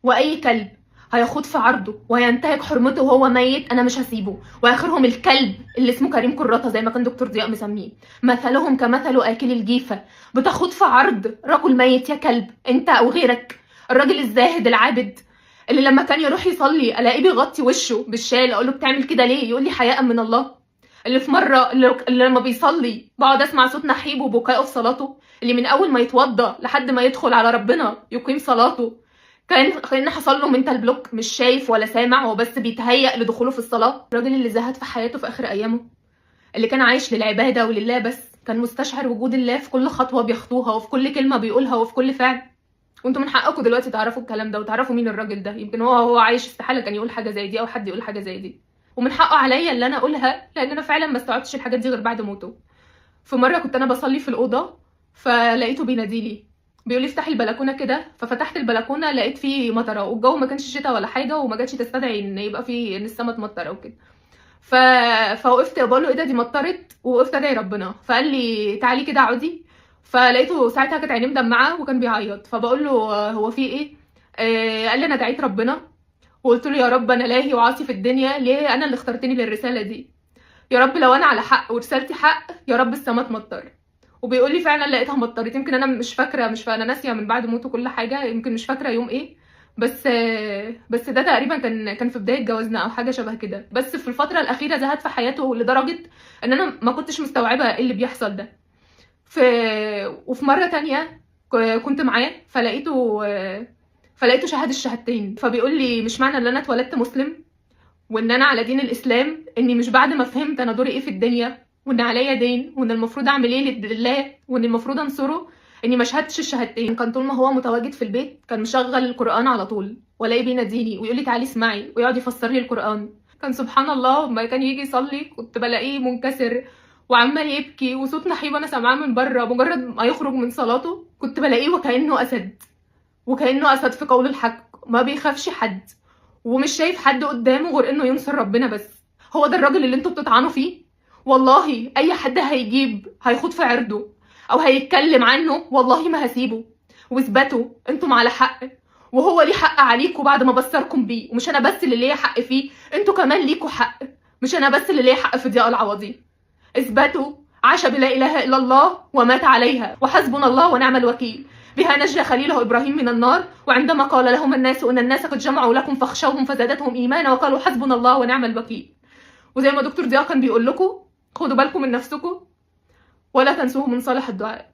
واي كلب هيخوض في عرضه وهينتهك حرمته وهو ميت انا مش هسيبه. واخرهم الكلب اللي اسمه كريم كراته زي ما كان دكتور ضياء مسميه، مثلهم كمثل اكل الجيفه، بتخوض في عرض رجل ميت يا كلب انت او غيرك. الراجل الزاهد العابد اللي لما كان يروح يصلي الاقيه بيغطي وشه بالشال، اقول له بتعمل كده ليه؟ يقول لي حياء من الله. اللي في مره اللي لما بيصلي بقعد اسمع صوت نحيبه وبكائه في صلاته، اللي من اول ما يتوضى لحد ما يدخل على ربنا يقيم صلاته كان حصل له منتال بلوك، مش شايف ولا سامع، هو بس بيتهيأ لدخوله في الصلاه. الراجل اللي زهد في حياته في اخر ايامه، اللي كان عايش للعباده ولله بس، كان مستشعر وجود الله في كل خطوه بيخطوها وفي كل كلمه بيقولها وفي كل فعل. وانتم من حقكم دلوقتي تعرفوا الكلام ده وتعرفوا مين الراجل ده. يمكن هو عايش استحاله كان يقول حاجه زي دي او حد يقول حاجه زي دي، ومن حقه عليا اللي انا اقولها، لان انا فعلا ما استوعبتش الحاجات دي غير بعد موته. في مره كنت انا بصلي في الاوضه فلقيته بيناديلي، بيقول لي افتحي البلكونه كده، ففتحت البلكونه لقيت فيه مطره والجو ما كانش شتاء ولا حاجه وما جاتش تستدعي ان يبقى فيه ان السما تمطر او كده. فوقفت بقول له ايه ده دي مطرت، ووقفت ادعي ربنا. فقال لي تعالي كده اقعدي. فلقيته ساعتها كانت عينيه مدمعه وكان بيعيط، فبقول له هو في ايه؟ قال لي انا دعيت ربنا وقلت له يا رب انا لاهي وعاصي في الدنيا، ليه انا اللي اخترتني للرساله دي؟ يا رب لو انا على حق ورسالتي حق يا رب السما تمطر. وبيقول لي فعلا لقيتها مطرت. يمكن انا مش فاكره انا ناسيه من بعد موته كل حاجه، يمكن مش فاكره يوم ايه، بس ده تقريبا كان في بدايه جوازنا او حاجه شبه كده. بس في الفتره الاخيره زهد في حياته لدرجه ان انا ما كنتش مستوعبه ايه اللي بيحصل ده. وفي مره تانية كنت معاه فلقيته شهد الشهادتين. فبيقول لي مش معنى ان انا اتولدت مسلم وان انا على دين الاسلام اني مش بعد ما فهمت انا دوري ايه في الدنيا وان عليا دين وان المفروض اعمل ايه لله وان المفروض انصره اني ما شهدتش الشهادتين. كان طول ما هو متواجد في البيت كان مشغل القران على طول، والاقيه بيناديني ويقول لي تعالي اسمعي ويقعد يفسر لي القران. كان سبحان الله لما كان يجي يصلي كنت بلاقيه منكسر وعمال يبكي وصوت نحيب انا سامعاه من بره. مجرد ما يخرج من صلاته كنت بلاقيه وكانه اسد في قول الحق، ما بيخافش حد ومش شايف حد قدامه غير انه ينصر ربنا بس. هو ده الراجل اللي انتوا بتطعنوا فيه؟ والله اي حد هيخوض في عرضه او هيتكلم عنه والله ما هسيبه. واثبتوا انتم على حق وهو ليه حق عليكم بعد ما بصركم بيه، ومش انا بس اللي ليا حق فيه، انتوا كمان ليكوا حق، مش انا بس اللي ليا حق في ضياء العوضي. اثبتوا عاش بلا اله الا الله ومات عليها وحسبنا الله ونعم الوكيل. بها نجى خليله ابراهيم من النار، وعندما قال لهم الناس ان الناس قد جمعوا لكم فاخشوهم فزادتهم ايمانا وقالوا حسبنا الله ونعم الوكيل. وزي ما دكتور ضياء كان بيقول لكم خدوا بالكم من نفسكم ولا تنسوه من صالح الدعاء.